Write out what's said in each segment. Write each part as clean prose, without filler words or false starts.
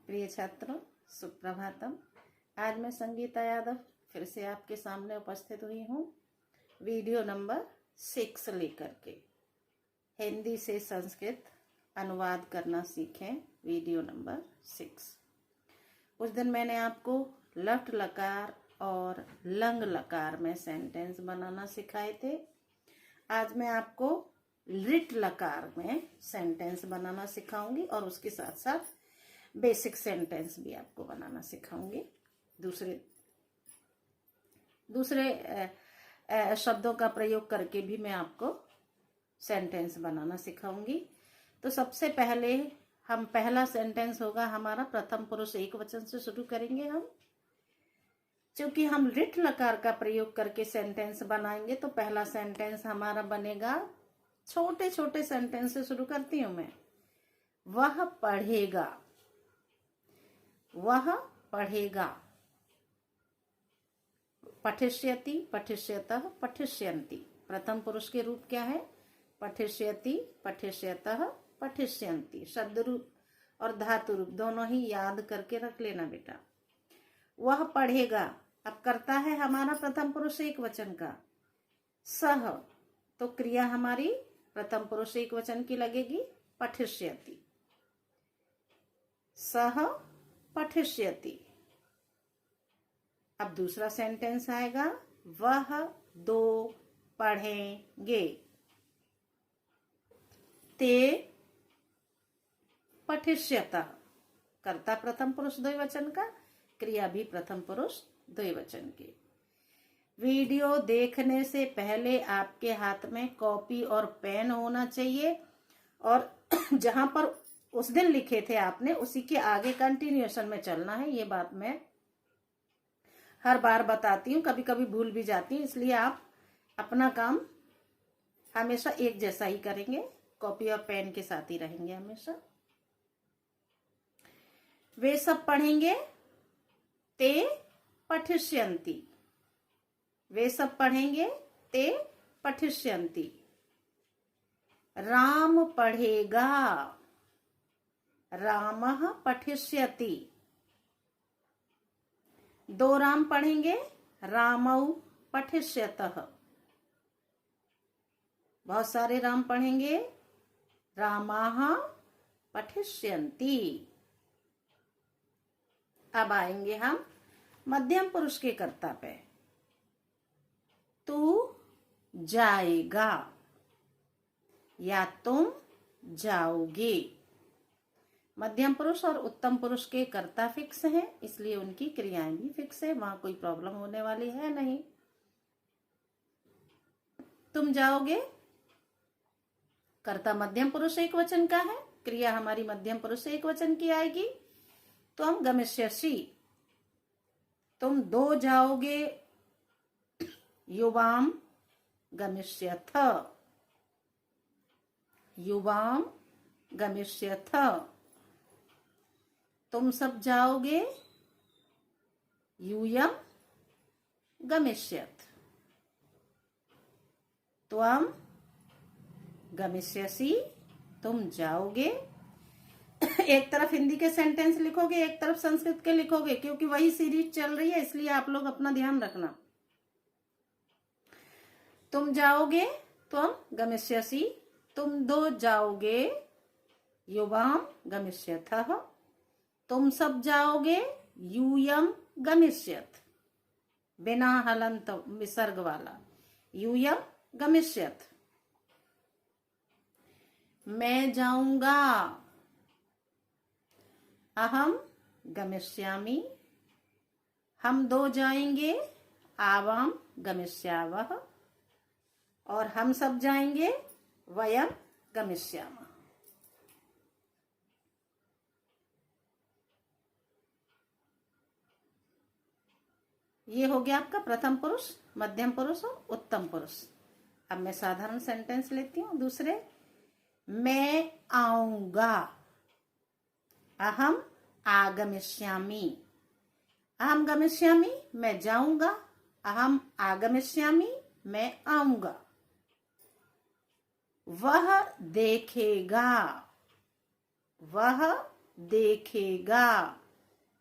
प्रिय छात्रों, सुप्रभातम। आज मैं संगीता यादव फिर से आपके सामने उपस्थित हुई हूँ वीडियो नंबर 6 लेकर के। हिंदी से संस्कृत अनुवाद करना सीखें, वीडियो नंबर 6। उस दिन मैंने आपको लट लकार और लंग लकार में सेंटेंस बनाना सिखाए थे। आज मैं आपको लिट लकार में सेंटेंस बनाना सिखाऊंगी और उसके साथ साथ बेसिक सेंटेंस भी आपको बनाना सिखाऊंगी। दूसरे शब्दों का प्रयोग करके भी मैं आपको सेंटेंस बनाना सिखाऊंगी। तो सबसे पहले हम पहला सेंटेंस होगा हमारा प्रथम पुरुष एक वचन से शुरू करेंगे हम। क्योंकि हम लिट लकार का प्रयोग करके सेंटेंस बनाएंगे तो पहला सेंटेंस हमारा बनेगा, छोटे छोटे सेंटेंस से शुरू करती हूं मैं। वह पढ़ेगा, वह पढ़ेगा। पठिष्यति, पठिष्यतः, पठिष्यन्ति। प्रथम पुरुष के रूप क्या है? पठिष्यति, पठिष्यतः, पठिष्यन्ति। शब्द रूप और धातु रूप दोनों ही याद करके रख लेना बेटा। वह पढ़ेगा, अब करता है हमारा प्रथम पुरुष एक वचन का। सह, तो क्रिया हमारी प्रथम पुरुष एक वचन की लगेगी, पठिष्यति। सह पठिष्यति। अब दूसरा सेंटेंस आएगा, वह दो पढ़ेंगे। ते पठिष्यतः, कर्ता प्रथम पुरुष द्विवचन का, क्रिया भी प्रथम पुरुष द्विवचन की। वीडियो देखने से पहले आपके हाथ में कॉपी और पेन होना चाहिए और जहां पर उस दिन लिखे थे आपने उसी के आगे कंटिन्यूएशन में चलना है। ये बात मैं हर बार बताती हूँ, कभी कभी भूल भी जाती हूँ, इसलिए आप अपना काम हमेशा एक जैसा ही करेंगे, कॉपी और पेन के साथ ही रहेंगे हमेशा। वे सब पढ़ेंगे, ते पठिष्यन्ति। वे सब पढ़ेंगे, ते पठिष्यन्ति। राम पढ़ेगा, रामः पठिष्यति। दो राम पढ़ेंगे, रामौ पठिष्यतः। बहुत सारे राम पढ़ेंगे, रामाः पठिष्यन्ति। अब आएंगे हम मध्यम पुरुष के कर्ता पे। तू जाएगा या तुम जाओगे। मध्यम पुरुष और उत्तम पुरुष के कर्ता फिक्स हैं, इसलिए उनकी क्रियाएं भी फिक्स है, वहां कोई प्रॉब्लम होने वाली है नहीं। तुम जाओगे, कर्ता मध्यम पुरुष एक वचन का है, क्रिया हमारी मध्यम पुरुष एक वचन की आएगी, तो हम गमिष्यसि। तुम दो जाओगे, युवाम गमिष्यथ। युवाम गमिष्यथ। तुम सब जाओगे, यूयम गमिष्यथ। त्वम गमिष्यसि, तुम जाओगे। एक तरफ हिंदी के सेंटेंस लिखोगे, एक तरफ संस्कृत के लिखोगे, क्योंकि वही सीरीज चल रही है, इसलिए आप लोग अपना ध्यान रखना। तुम जाओगे, त्वम गमिष्यसि। तुम दो जाओगे, युवाम गमिष्यथः। तुम सब जाओगे, यूयम गमिष्यथ। बिना हलंत विसर्ग वाला, यूयम गमिष्यथ। मैं जाऊंगा, अहम गमिष्यामि। हम दो जाएंगे, आवाम गमिष्यावः। और हम सब जाएंगे, वयम गमिष्यामः। ये हो गया आपका प्रथम पुरुष, मध्यम पुरुष और उत्तम पुरुष। अब मैं साधारण सेंटेंस लेती हूँ दूसरे। मैं आऊंगा, अहम आगमिष्यामि। अहम गमिष्यामि, मैं जाऊंगा। अहम आगमिष्यामि, मैं आऊंगा। वह देखेगा, वह देखेगा,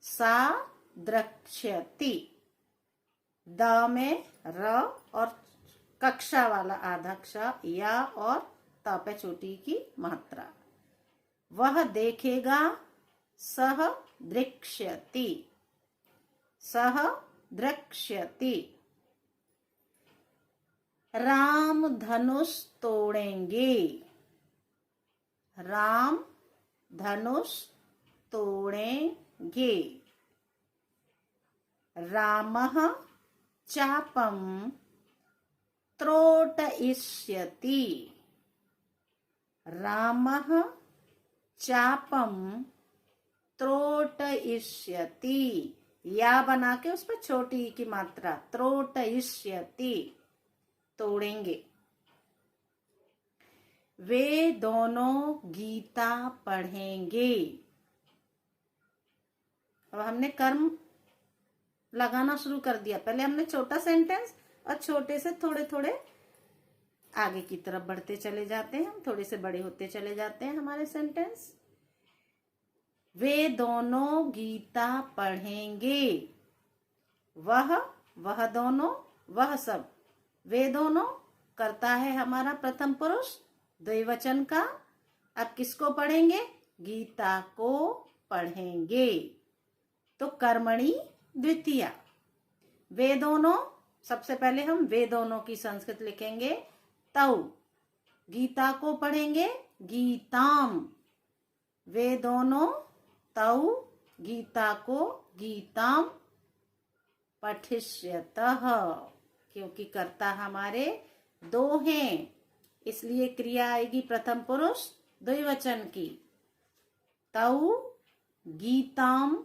सा द्रक्ष्यति। द में र और कक्षा वाला आधा क्ष, या और त पे चोटी की मात्रा। वह देखेगा, सह द्रक्ष्यति, सह द्रक्ष्यति। राम धनुष तोड़ेंगे, राम धनुष तोड़ेंगे। रामः चापं त्रोटयिष्यति, रामः चापं त्रोटयिष्यति। या बना के उस पर छोटी की मात्रा, त्रोटयिष्यति, तोड़ेंगे। वे दोनों गीता पढ़ेंगे। अब हमने कर्म लगाना शुरू कर दिया। पहले हमने छोटा सेंटेंस और छोटे से थोड़े थोड़े आगे की तरफ बढ़ते चले जाते हैं, हम थोड़े से बड़े होते चले जाते हैं हमारे सेंटेंस। वे दोनों गीता पढ़ेंगे। वह दोनों, वह सब। वे दोनों करता है हमारा प्रथम पुरुष द्विवचन का। अब किसको पढ़ेंगे? गीता को पढ़ेंगे। तो कर्मणि द्वितीया। वे दोनों, सबसे पहले हम वे दोनों की संस्कृत लिखेंगे तौ। गीता को पढ़ेंगे गीताम। वे दोनों तौ गीता को गीताम पठिष्यतः। क्योंकि कर्ता हमारे दो हैं, इसलिए क्रिया आएगी प्रथम पुरुष द्विवचन की। तौ गीताम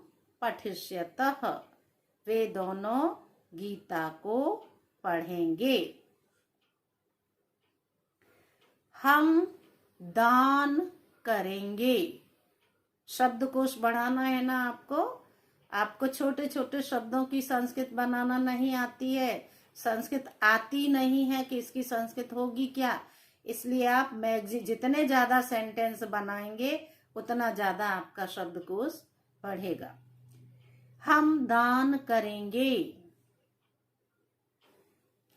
पठिष्यतः। वे दोनों गीता को पढ़ेंगे। हम दान करेंगे। शब्दकोश बढ़ाना है ना आपको छोटे छोटे शब्दों की संस्कृत बनाना नहीं आती है, संस्कृत आती नहीं है कि इसकी संस्कृत होगी क्या। इसलिए आप जितने ज्यादा सेंटेंस बनाएंगे उतना ज्यादा आपका शब्दकोश बढ़ेगा। हम दान करेंगे।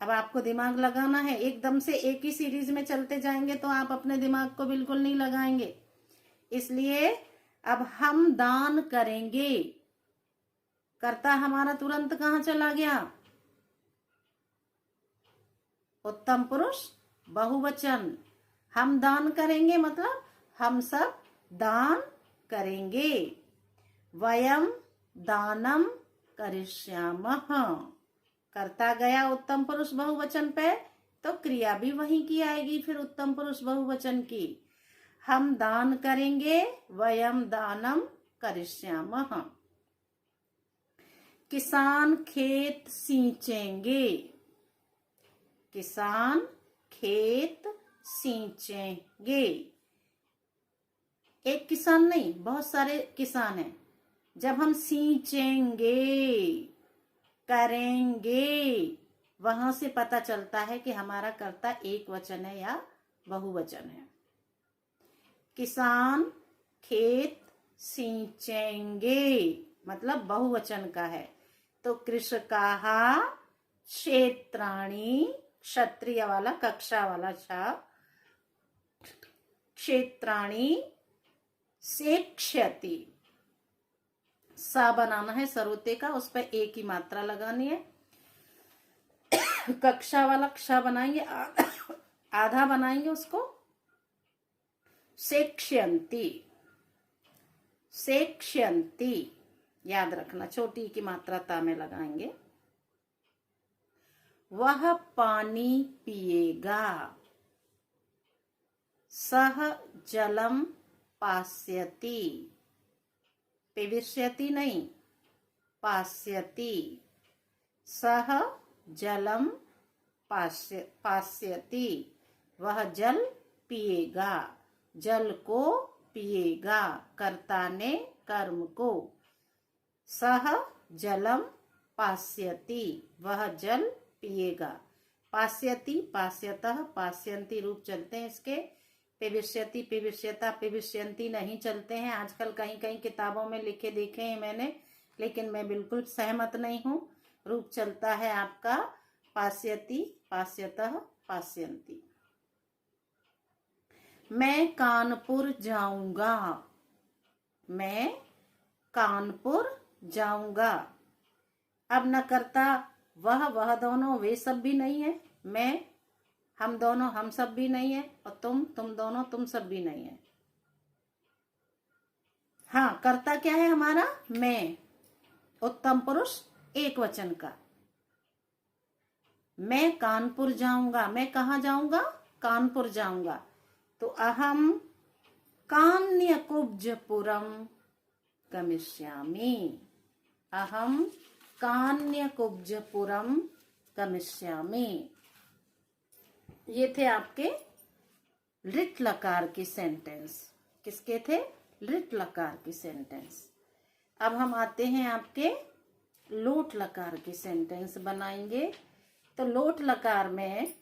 अब आपको दिमाग लगाना है। एकदम से एक ही सीरीज में चलते जाएंगे तो आप अपने दिमाग को बिल्कुल नहीं लगाएंगे। इसलिए अब हम दान करेंगे, कर्ता हमारा तुरंत कहाँ चला गया? उत्तम पुरुष बहुवचन। हम दान करेंगे मतलब हम सब दान करेंगे। वयम दानम करिष्यामः। करता गया उत्तम पुरुष बहुवचन पे, तो क्रिया भी वहीं की आएगी फिर उत्तम पुरुष बहुवचन की। हम दान करेंगे, वयम दानम करिष्यामः। किसान खेत सींचेंगे। किसान खेत सींचेंगे। एक किसान नहीं, बहुत सारे किसान हैं। जब हम सींचेंगे, करेंगे, वहां से पता चलता है कि हमारा कर्ता एक वचन है या बहुवचन है। किसान खेत सींचेंगे मतलब बहुवचन का है। तो कृषकाः क्षेत्राणि, क्षत्रिय वाला कक्षा वाला छा, क्षेत्राणि सेक्ष्यति। सा बनाना है सरोते का, उस पर एक ही मात्रा लगानी है। कक्षा वाला क्ष बनाएंगे, आधा बनाएंगे उसको सेक्ष्यन्ति। सेक्ष्यन्ति याद रखना, छोटी की मात्रा ता में लगाएंगे। वह पानी पिएगा। सह जलम पास्यति। पिबिष्यति नहीं, पास्यति। सह जलम पास्यति। वह जल पिएगा, जल को पिएगा, कर्ता ने कर्म को। सह जलम पास्यति, वह जल पिएगा। पास्यति, पास्यतः, पास्यन्ति रूप चलते हैं इसके। पिविष्यति, पिविष्यता, पिविष्यन्ति नहीं चलते हैं आजकल। कहीं कहीं किताबों में लिखे देखे हैं मैंने, लेकिन मैं बिल्कुल सहमत नहीं हूँ। रूप चलता है आपका पास्यति, पास्यतः, पास्यन्ति। मैं कानपुर जाऊंगा, मैं कानपुर जाऊंगा। अब न करता वह दोनों, वे सब भी नहीं है। मैं, हम दोनों, हम सब भी नहीं है। और तुम दोनों, तुम सब भी नहीं है। हाँ, कर्ता क्या है हमारा? मैं, उत्तम पुरुष एक वचन का। मैं कानपुर जाऊंगा, मैं कहाँ जाऊंगा? कानपुर जाऊंगा। तो अहम कान्यकुब्जपुरम गमिष्यामि, अहम कान्यकुब्जपुरम गमिष्यामि। ये थे आपके लिट लकार के सेंटेंस। किसके थे? लिट लकार के सेंटेंस। अब हम आते हैं आपके लोट लकार के सेंटेंस बनाएंगे। तो लोट लकार में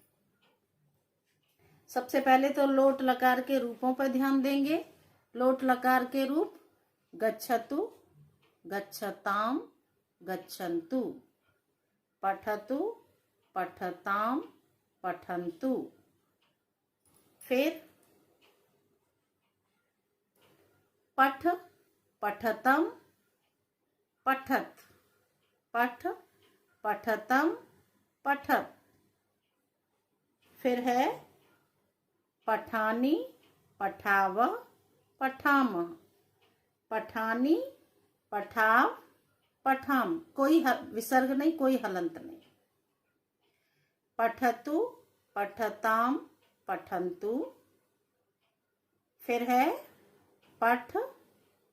सबसे पहले तो लोट लकार के रूपों पर ध्यान देंगे। लोट लकार के रूप गच्छतु, गच्छताम, गच्छन्तु, पठतु, पठताम, पठन्तु। फिर पठ, पठतम, पठत, पठ, पठतम, पठत। फिर है पठानी, पठावह, पठामह, पठानी, पठाव, पठाम। कोई विसर्ग नहीं, कोई हलंत नहीं। पठतु, पठताम, पठन्तु। फिर है पठ,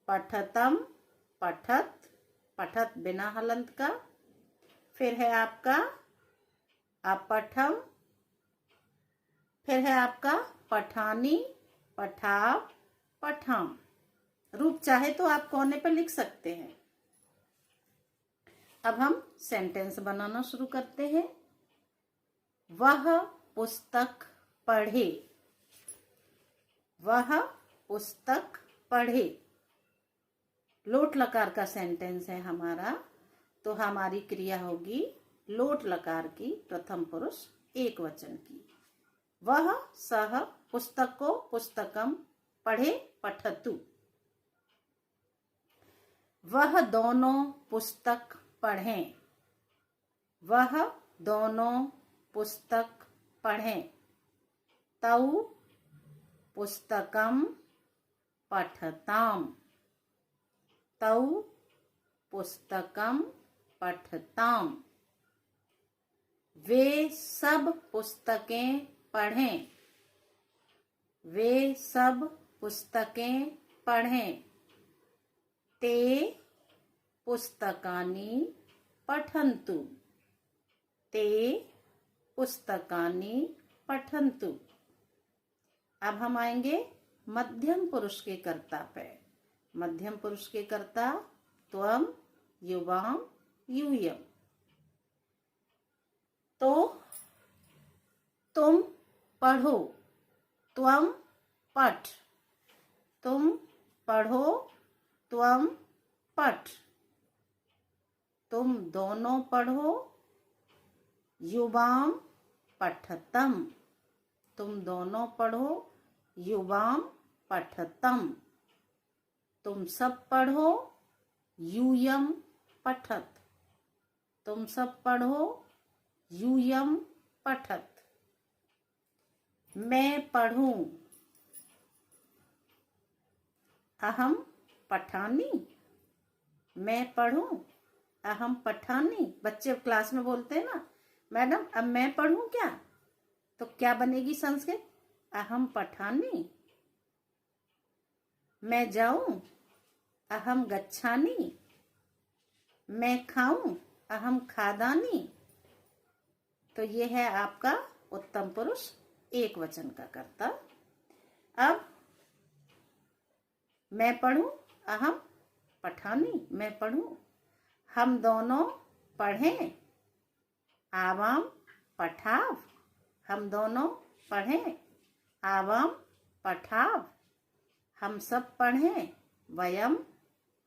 पठतम, पठत, पठत बिना हलंत का। फिर है आपका अपठम। फिर है आपका पठानी, पठाव, पठाम। रूप चाहे तो आप कोने पर लिख सकते हैं। अब हम सेंटेंस बनाना शुरू करते हैं। वह पुस्तक पढ़े, वह पुस्तक पढ़े। लोट लकार का सेंटेंस है हमारा, तो हमारी क्रिया होगी लोट लकार की, प्रथम पुरुष एक वचन की। वह, सह, पुस्तक को पुस्तकम, पढ़े पठतु। वह दोनों पुस्तक पढ़ें, वह दोनों पुस्तक पढ़ें। तौ पुस्तकम पठताम, तौ पुस्तकम पठताम। वे सब पुस्तकें पढ़ें, वे सब पुस्तकें पढ़ें। ते पुस्तकानि पठन्तु, ते पुस्तकानि पठन्तु। अब हम आएंगे मध्यम पुरुष के कर्ता पे। मध्यम पुरुष के कर्ता त्वम, युवाम, यूयम। तो तुम पढ़ो, त्वम पठ, तुम पढ़ो, त्वम पठ। तुम दोनों पढ़ो, युवाम पठतम, तुम दोनों पढ़ो, युवाम पठतम। तुम सब पढ़ो, यूयम पठत, तुम सब पढ़ो, यूयम पठत। मैं पढ़ूं, अहम पठानी, मैं पढ़ूं, अहम पठानी। बच्चे क्लास में बोलते हैं ना, मैडम अब मैं पढ़ूं क्या? तो क्या बनेगी संस्कृत? अहम पठानी। मैं जाऊं, अहम गच्छानी। मैं खाऊं, अहम खादानी। तो ये है आपका उत्तम पुरुष एक वचन का कर्ता। अब मैं पढ़ूं, अहम पठानी, मैं पढ़ूं। हम दोनों पढ़ें, आवाम पठाव, हम दोनों पढ़ें, आवाम पठाव, हम सब पढ़ें, वयम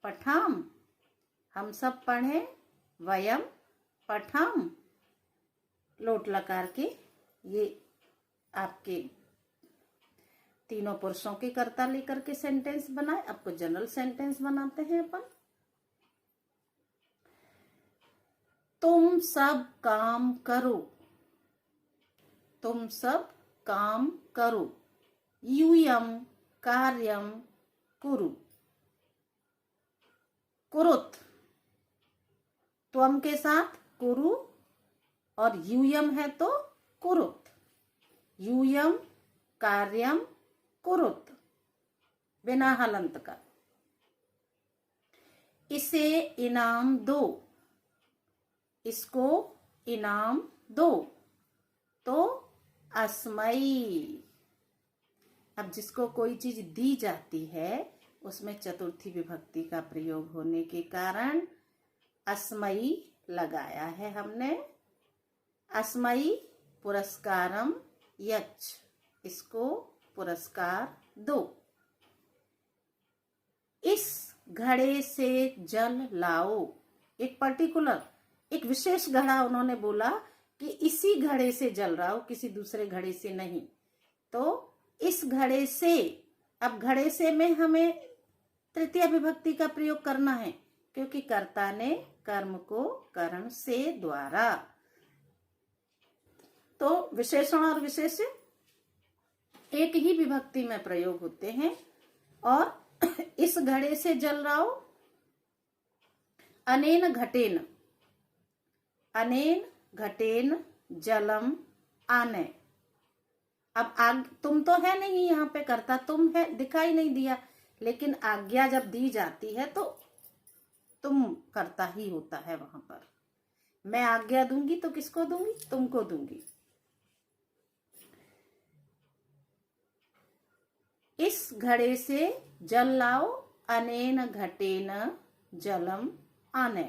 पठाम, हम सब पढ़ें, वयम पठाम। लोट लकार के ये आपके तीनों पुरुषों के कर्ता लेकर के सेंटेंस बनाए। अब कुछ जनरल सेंटेंस बनाते हैं अपन। तुम सब काम करो, तुम सब काम करो, यूयम कार्यम कुरु। कुरुत, त्वम के साथ कुरु और यूयम है तो कुरुत, यूयम कार्यम कुरुत, बिना हलंत का। इसे इनाम दो, इसको इनाम दो, तो अस्मयी। अब जिसको कोई चीज दी जाती है उसमें चतुर्थी विभक्ति का प्रयोग होने के कारण अस्मयी लगाया है हमने। अस्मयी पुरस्कारम यच्छ, इसको पुरस्कार दो। इस घड़े से जल लाओ, एक पर्टिकुलर, एक विशेष घड़ा उन्होंने बोला कि इसी घड़े से जल लाओ, किसी दूसरे घड़े से नहीं। तो इस घड़े से, अब घड़े से में हमें तृतीय विभक्ति का प्रयोग करना है क्योंकि कर्ता ने कर्म को करण से द्वारा। तो विशेषण और विशेष्य एक ही विभक्ति में प्रयोग होते हैं। और इस घड़े से जल लाओ, अनेन घटेन, अनेन घटेन जलम आने। अब तुम तो है नहीं, यहाँ पे कर्ता तुम है, दिखाई नहीं दिया, लेकिन आज्ञा जब दी जाती है तो तुम कर्ता ही होता है वहां पर। मैं आज्ञा दूंगी तो किसको दूंगी? तुमको दूंगी। इस घड़े से जल लाओ, अनेन घटेन जलम आने।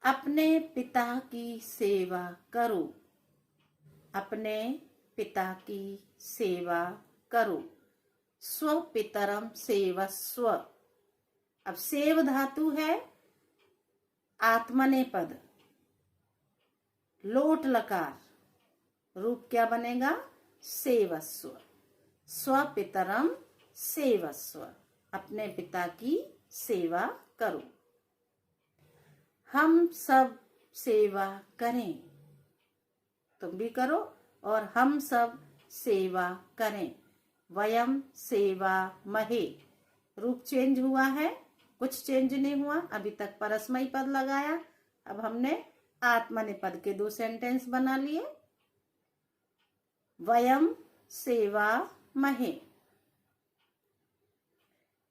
अपने पिता की सेवा करो, अपने पिता की सेवा करो, स्व पितरम सेवस्व। अब सेव धातु है, आत्मनेपद, लोट लकार, रूप क्या बनेगा? सेवस्व, स्व पितरम सेवस्व, अपने पिता की सेवा करो। हम सब सेवा करें, तुम भी करो और हम सब सेवा करें। वयम सेवा महे, रूप चेंज हुआ है, कुछ चेंज नहीं हुआ, अभी तक परस्मयी पद लगाया। अब हमने आत्मनेपद के 2 सेंटेंस बना लिए। वयम सेवा महे,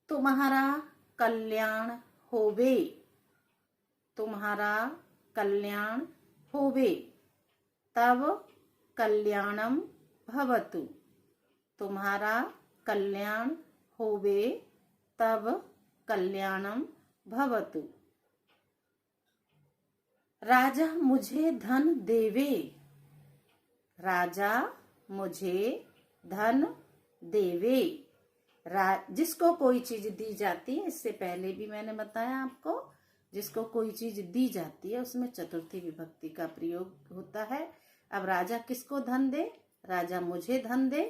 तुम्हारा कल्याण होवे, तुम्हारा कल्याण होवे, तब कल्याणम भवतु, तुम्हारा कल्याण होवे तब कल्याणम भवतु। राजा मुझे धन देवे, राजा मुझे धन देवे। जिसको कोई चीज दी जाती है, इससे पहले भी मैंने बताया आपको, जिसको कोई चीज दी जाती है उसमें चतुर्थी विभक्ति का प्रयोग होता है। अब राजा किसको धन दे? राजा मुझे धन दे,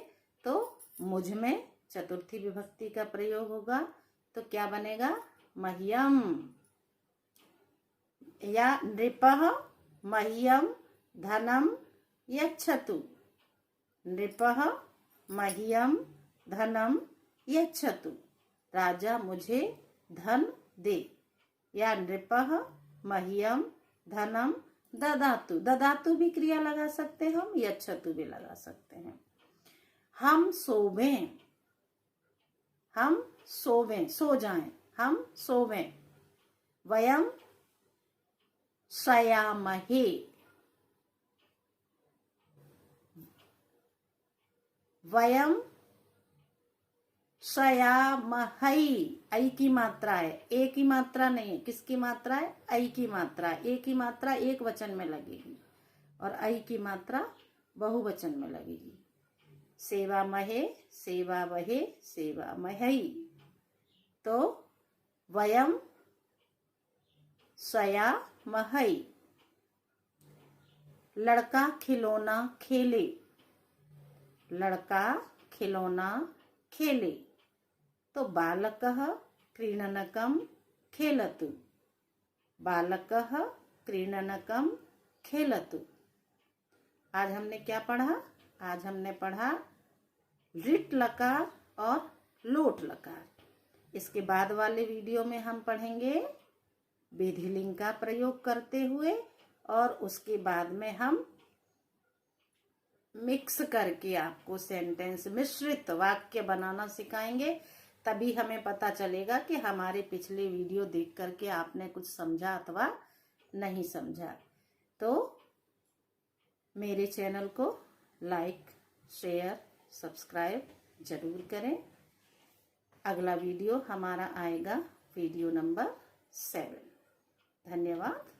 तो मुझ में चतुर्थी विभक्ति का प्रयोग होगा। तो क्या बनेगा? मह्यम, या नृपः मह्यम धनम यच्छतु, नृपः मह्यम धनम यच्छतु, राजा मुझे धन दे। या नृपः मह्यम धनम ददातु, ददातु भी क्रिया लगा सकते हैं हम, यच्छतु भी लगा सकते हैं। हम सोवें, हम सोवें, सो जाएं, हम सोवें। वयम शयामहे, वयम शयामहै, ऐ की मात्रा है, ए की मात्रा नहीं है। किसकी मात्रा है? ऐ की मात्रा। ए की मात्रा एक वचन में लगेगी और ऐ की मात्रा बहुवचन में लगेगी। सेवामहे सेवावहे सेवामहै। तो वयम स्वयामहै। लड़का खिलौना खेले, लड़का खिलौना खेले। तो बालकः क्रीडनकं खेलतु, बालकः क्रीडनकं खेलतु। आज हमने क्या पढ़ा? आज हमने पढ़ा लिट लकार और लोट लकार। इसके बाद वाले वीडियो में हम पढ़ेंगे विधिलिंग का प्रयोग करते हुए, और उसके बाद में हम मिक्स करके आपको सेंटेंस, मिश्रित वाक्य बनाना सिखाएंगे। तभी हमें पता चलेगा कि हमारे पिछले वीडियो देख करके आपने कुछ समझा अथवा नहीं समझा। तो मेरे चैनल को लाइक, शेयर, सब्सक्राइब जरूर करें। अगला वीडियो हमारा आएगा वीडियो नंबर 7। धन्यवाद।